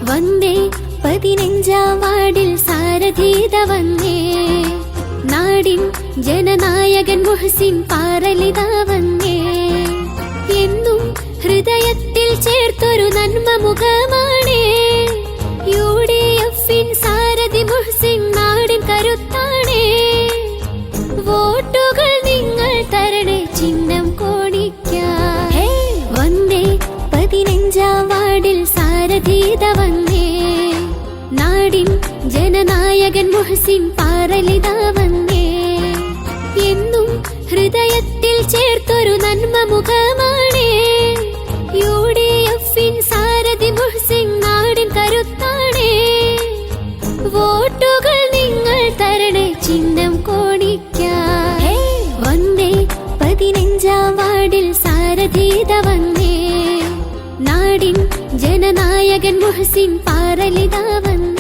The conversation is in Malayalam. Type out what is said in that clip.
വന്നേ 15-ാം വാർഡിൽ സാരഥീത വന്നേ. നാടിൻ ജനനായകൻ മുഹ്സിൻ പാറലിത വന്നേ. എന്നും ഹൃദയത്തിൽ ചേർത്തൊരു നന്മ മുഖമാണേ. UDF-ൻ സാരഥി മുഹ്സിൻ നാടിൻ കരുത്താണേ. വോട്ടുകൾ നിങ്ങൾ തരണേ ചിഹ്നം കോണിക്കാൻ. വന്നേ 15-ാം വാർഡിൽ സാരഥീത വന്നേ. നാടിൻ ജനനായകൻ മുഹ്സിൻ പാറലിത വന്നേ. എന്നും ഹൃദയത്തിൽ ചേർത്തൊരു നന്മ മുഖമാണേ. UDF-ൻ സാരഥി മുഹ്സിൻ നാടിൻ കരുത്താണേ. വോട്ടുകൾ നിങ്ങൾ തരണേ ചിഹ്നം കോണിക്കാൻ. വന്നേ 15-ാം വാർഡിൽ സാരഥീത വന്നേ. നാടിൻ ജനനായകൻ മുഹ്സിൻ പാറലിത വന്നേ.